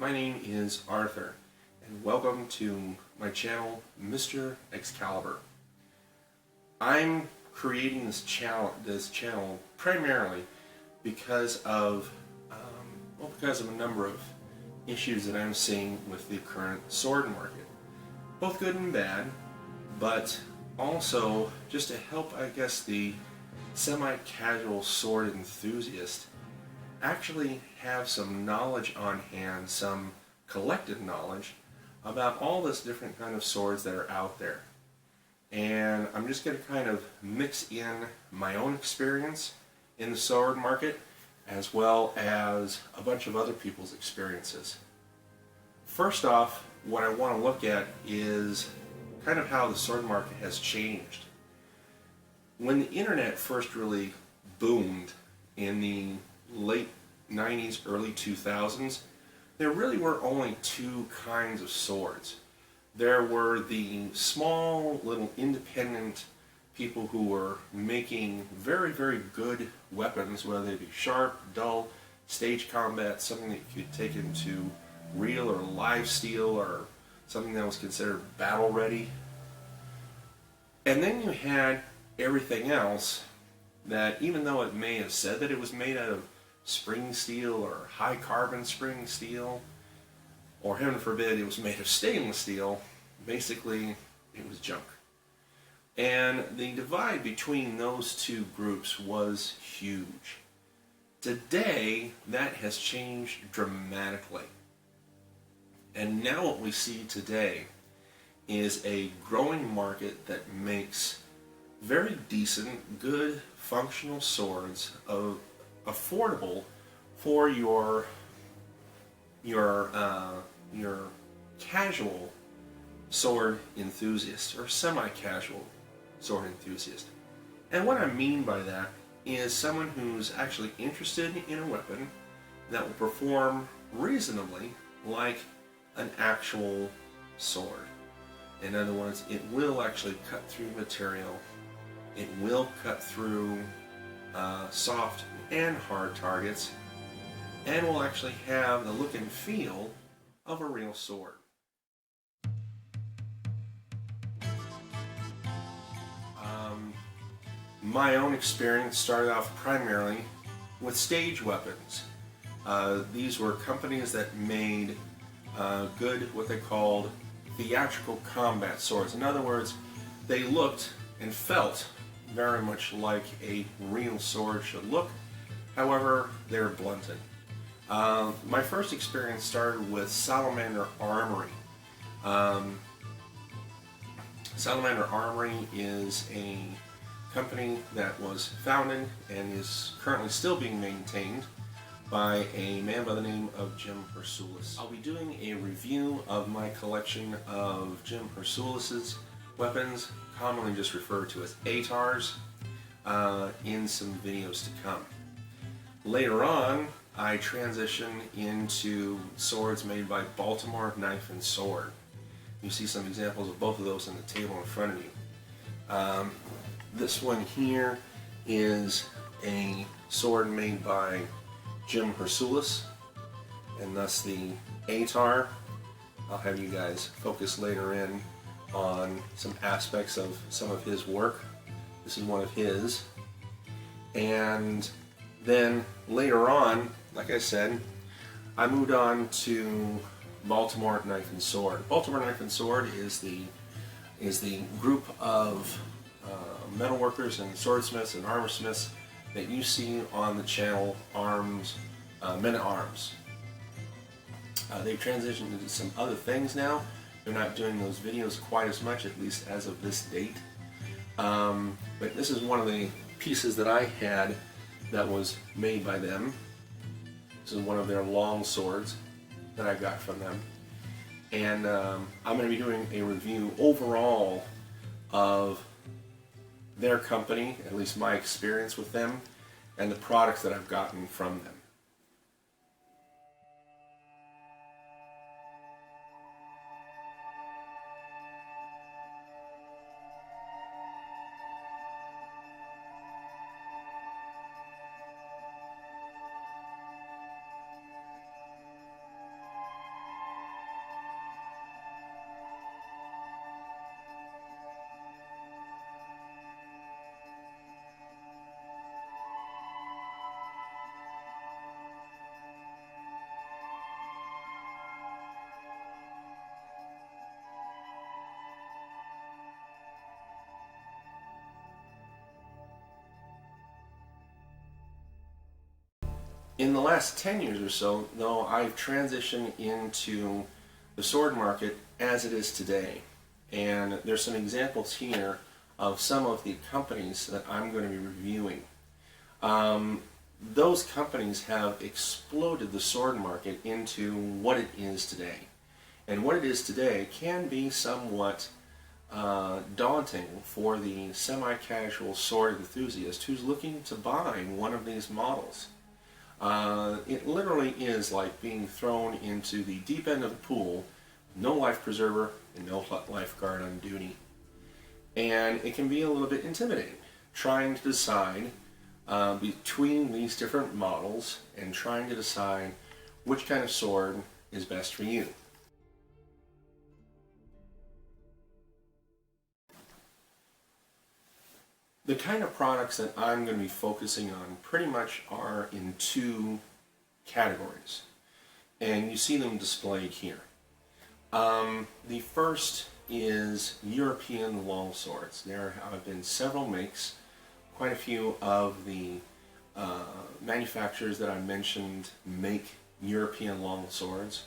my name is Arthur, and welcome to my channel, Mr Excalibur. I'm creating this channel primarily because of a number of issues that I'm seeing with the current sword market, both good and bad, but also just to help, I guess, the semi-casual sword enthusiast actually have some knowledge on hand, some collective knowledge about all this different kind of swords that are out there. And I'm just going to kind of mix in my own experience in the sword market as well as a bunch of other people's experiences. First off, what I want to look at is kind of how the sword market has changed. When the internet first really boomed in the late 90s, early 2000s, there really were only two kinds of swords. There were the small little independent people who were making very, very good weapons, whether they be sharp, dull, stage combat, something that you could take into real or live steel, or something that was considered battle ready. And then you had everything else that, even though it may have said that it was made out of spring steel or high carbon spring steel, or heaven forbid it was made of stainless steel, basically it was junk. And the divide between those two groups was huge. Today that has changed dramatically, and now what we see today is a growing market that makes very decent, good, functional swords affordable for your casual sword enthusiast or semi-casual sword enthusiast. And what I mean by that is someone who's actually interested in a weapon that will perform reasonably like an actual sword. In other words, it will actually cut through material. It will cut through soft and hard targets, and will actually have the look and feel of a real sword. My own experience started off primarily with stage weapons. These were companies that made good, what they called theatrical combat swords. In other words, they looked and felt very much like a real sword should look. However, they're blunted. My first experience started with Salamander Armoury. Salamander Armoury is a company that was founded and is currently still being maintained by a man by the name of Jim Hersulis. I'll be doing a review of my collection of Jim Hersulis's weapons, commonly just referred to as ATARs, in some videos to come. Later on, I transition into swords made by Baltimore Knife and Sword. You see some examples of both of those on the table in front of you. This one here is a sword made by Jim Hersulis, and thus the ATAR. I'll have you guys focus later in on some aspects of some of his work. This is one of his. And then later on, like I said, I moved on to Baltimore Knife and Sword. Baltimore Knife and Sword is the group of metalworkers and swordsmiths and armorsmiths that you see on the channel Men at Arms. They've transitioned into some other things now. They're not doing those videos quite as much, at least as of this date. But this is one of the pieces that I had that was made by them. This is one of their long swords that I got from them. And I'm going to be doing a review overall of their company, at least my experience with them, and the products that I've gotten from them. In the last 10 years or so, though, I've transitioned into the sword market as it is today. And there's some examples here of some of the companies that I'm going to be reviewing. Those companies have exploded the sword market into what it is today. And what it is today can be somewhat daunting for the semi-casual sword enthusiast who's looking to buy one of these models. It literally is like being thrown into the deep end of the pool, no life preserver and no lifeguard on duty. And it can be a little bit intimidating, trying to decide between these different models and trying to decide which kind of sword is best for you. The kind of products that I'm going to be focusing on pretty much are in two categories, and you see them displayed here. The first is European long swords. There have been several makes. Quite a few of the manufacturers that I mentioned make European long swords.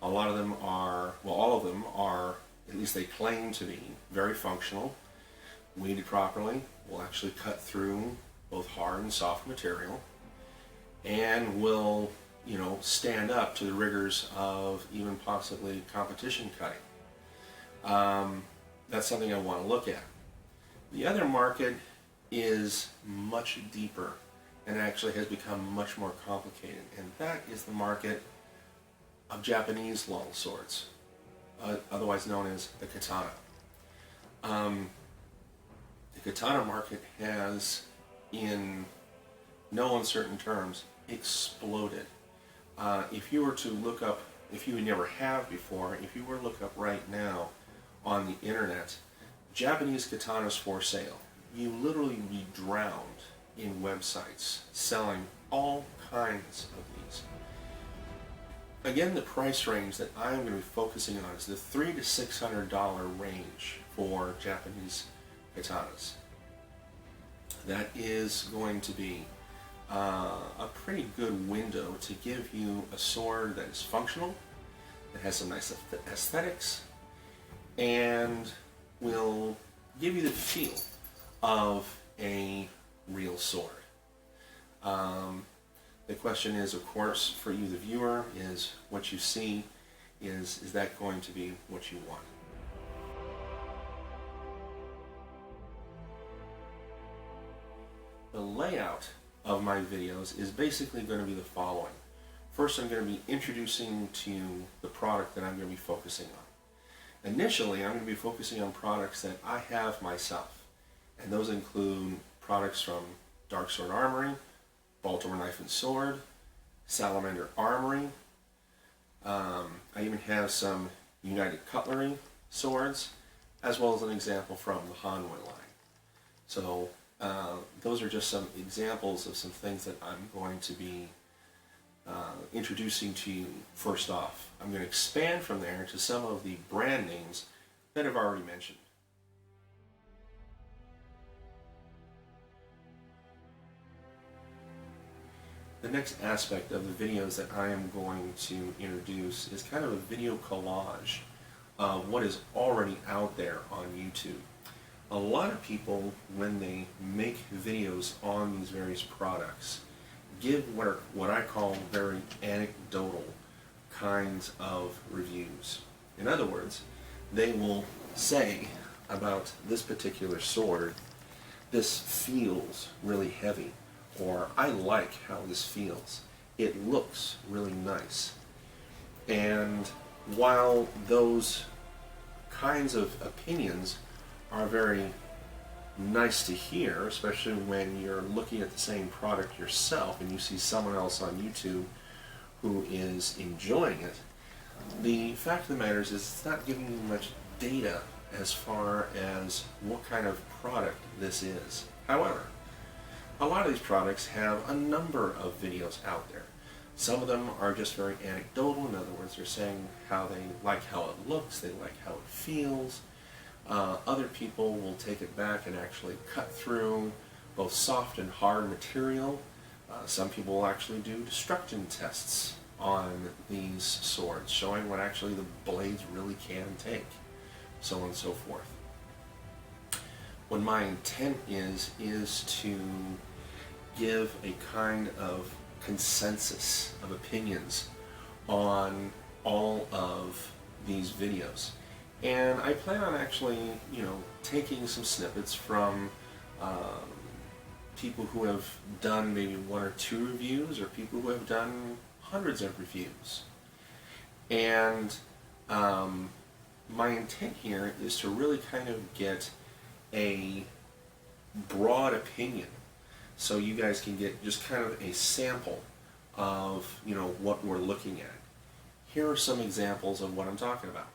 A lot of them are, well, all of them are, at least they claim to be, very functional. Weighted properly, will actually cut through both hard and soft material, and will, stand up to the rigors of even possibly competition cutting. That's something I want to look at. The other market is much deeper and actually has become much more complicated, and that is the market of Japanese long swords, otherwise known as the katana. The katana market has, in no uncertain terms, exploded. If you were to look up, if you never have before, if you were to look up right now on the internet, Japanese katanas for sale, you literally be drowned in websites selling all kinds of these. Again, the price range that I'm going to be focusing on is the $300 to $600 range for Japanese katanas. That is going to be a pretty good window to give you a sword that is functional, that has some nice aesthetics, and will give you the feel of a real sword. The question is, of course, for you the viewer, is what you see, is that going to be what you want? The layout of my videos is basically going to be the following. First, I'm going to be introducing to you the product that I'm going to be focusing on. Initially, I'm going to be focusing on products that I have myself, and those include products from Dark Sword Armory, Baltimore Knife and Sword, Salamander Armory. I even have some United Cutlery swords, as well as an example from the Hanwei line. So those are just some examples of some things that I'm going to be introducing to you first off. I'm going to expand from there to some of the brand names that I've already mentioned. The next aspect of the videos that I am going to introduce is kind of a video collage of what is already out there on YouTube. A lot of people, when they make videos on these various products, give what I call very anecdotal kinds of reviews. In other words, they will say about this particular sword, this feels really heavy, or I like how this feels. It looks really nice. And while those kinds of opinions are very nice to hear, especially when you're looking at the same product yourself and you see someone else on YouTube who is enjoying it, the fact of the matter is it's not giving you much data as far as what kind of product this is. However, a lot of these products have a number of videos out there. Some of them are just very anecdotal. In other words, they're saying how they like how it looks, they like how it feels. Other people will take it back and actually cut through both soft and hard material Some people will actually do destruction tests on these swords, showing what actually the blades really can take, so on and so forth. What my intent is to give a kind of consensus of opinions on all of these videos. And I plan on actually, taking some snippets from people who have done maybe 1 or 2 reviews, or people who have done hundreds of reviews. And my intent here is to really kind of get a broad opinion, so you guys can get just kind of a sample of what we're looking at. Here are some examples of what I'm talking about.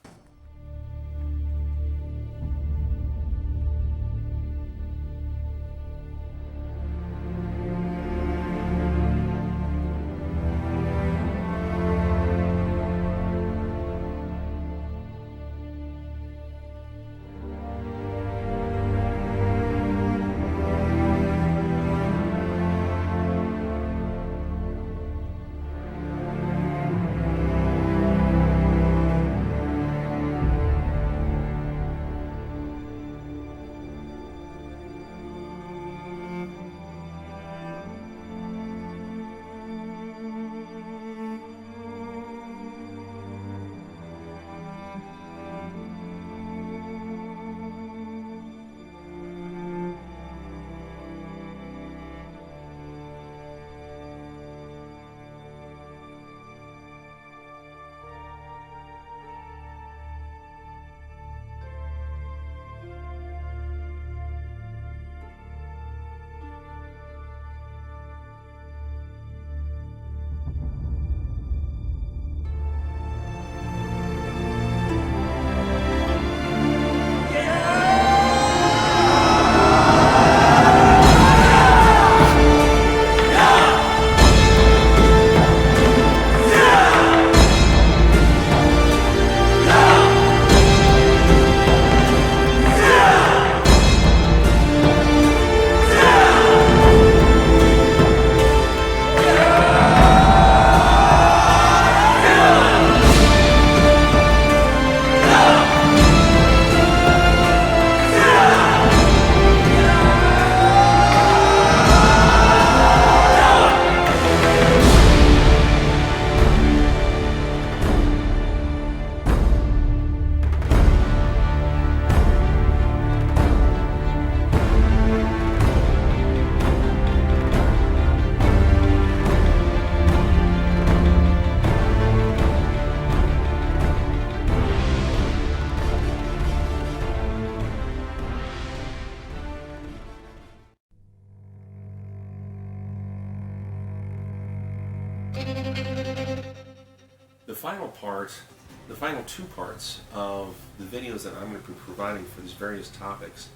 The final 2 parts of the videos that I'm going to be providing for these various topics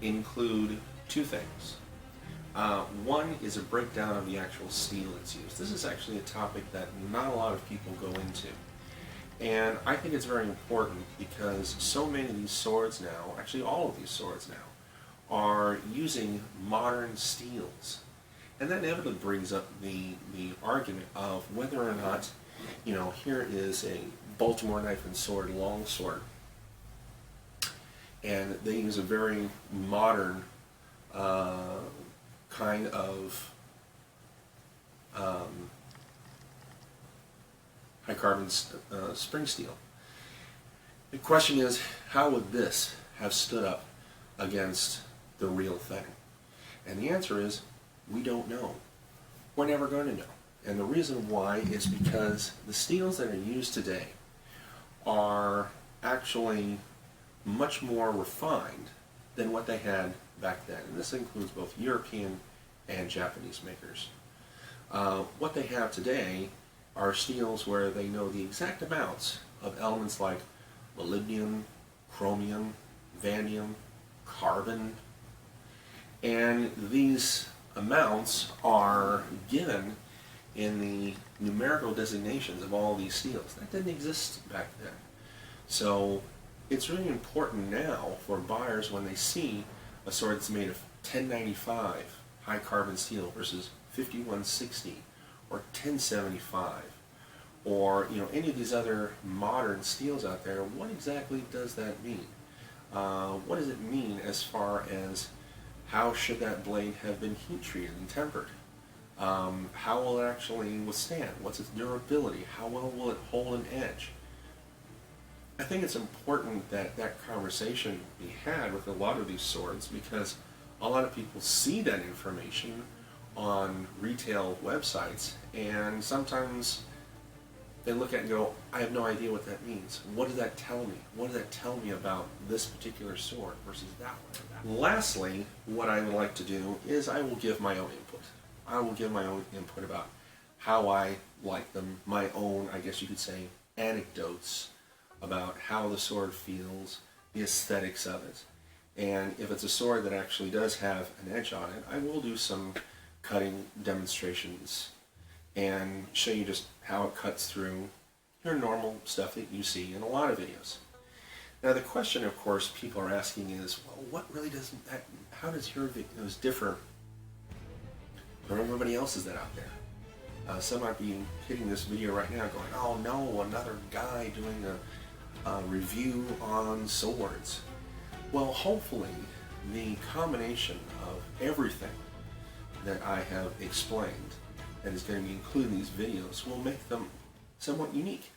include 2 things. One is a breakdown of the actual steel that's used. This is actually a topic that not a lot of people go into. And I think it's very important because so many of these swords now, actually all of these swords now, are using modern steels. And that inevitably brings up the argument of whether or not, here is a Baltimore knife and sword longsword, and they use a very modern kind of high carbon spring steel. The question is, how would this have stood up against the real thing? And the answer is, we don't know. We're never going to know. And the reason why is because the steels that are used today are actually much more refined than what they had back then. And this includes both European and Japanese makers. What they have today are steels where they know the exact amounts of elements like molybdenum, chromium, vanadium, carbon, and these amounts are given in the numerical designations of all these steels. That didn't exist back then. So it's really important now for buyers, when they see a sword that's made of 1095 high carbon steel versus 5160 or 1075 or any of these other modern steels out there, what exactly does that mean? What does it mean as far as how should that blade have been heat treated and tempered? How will it actually withstand? What's its durability? How well will it hold an edge? I think it's important that that conversation be had with a lot of these swords, because a lot of people see that information on retail websites, and sometimes they look at it and go, I have no idea what that means. What does that tell me? What does that tell me about this particular sword versus that one? Lastly, what I would like to do is I will give my own input. I will give my own input about how I like them, my own, I guess you could say, anecdotes about how the sword feels, the aesthetics of it. And if it's a sword that actually does have an edge on it, I will do some cutting demonstrations and show you just how it cuts through your normal stuff that you see in a lot of videos. Now the question, of course, people are asking is, well, what really does that, how does your videos differ from everybody else's that out there? Some might be hitting this video right now going, oh no, another guy doing a review on swords. Well, hopefully the combination of everything that I have explained that is going to be included in these videos will make them somewhat unique.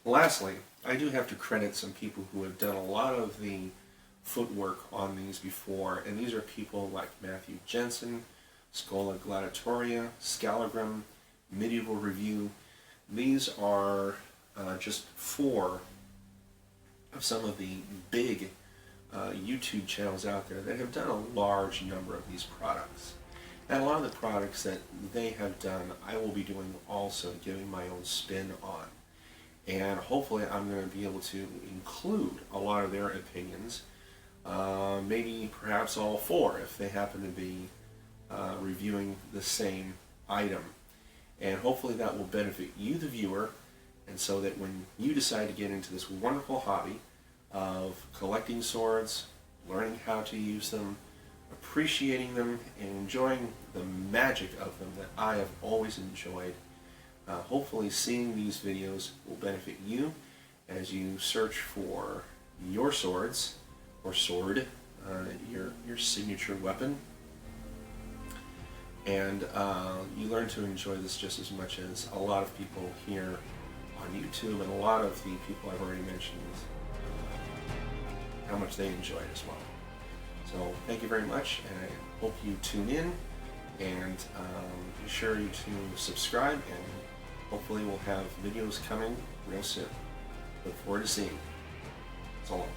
Lastly, I do have to credit some people who have done a lot of the footwork on these before, and these are people like Jensen, scholagladiatoria, Skallagrim, Medieval Review. These are just 4 of some of the big YouTube channels out there that have done a large number of these products. And a lot of the products that they have done, I will be doing also, giving my own spin on. And hopefully I'm going to be able to include a lot of their opinions, maybe perhaps all 4 if they happen to be reviewing the same item. And hopefully that will benefit you, the viewer, and so that when you decide to get into this wonderful hobby of collecting swords, learning how to use them, appreciating them, and enjoying the magic of them that I have always enjoyed, hopefully seeing these videos will benefit you as you search for your swords or sword, your signature weapon, and you learn to enjoy this just as much as a lot of people here on YouTube and a lot of the people I've already mentioned, how much they enjoy it as well. So thank you very much, and I hope you tune in, and be sure to subscribe, and hopefully we'll have videos coming real soon. Look forward to seeing you. So long.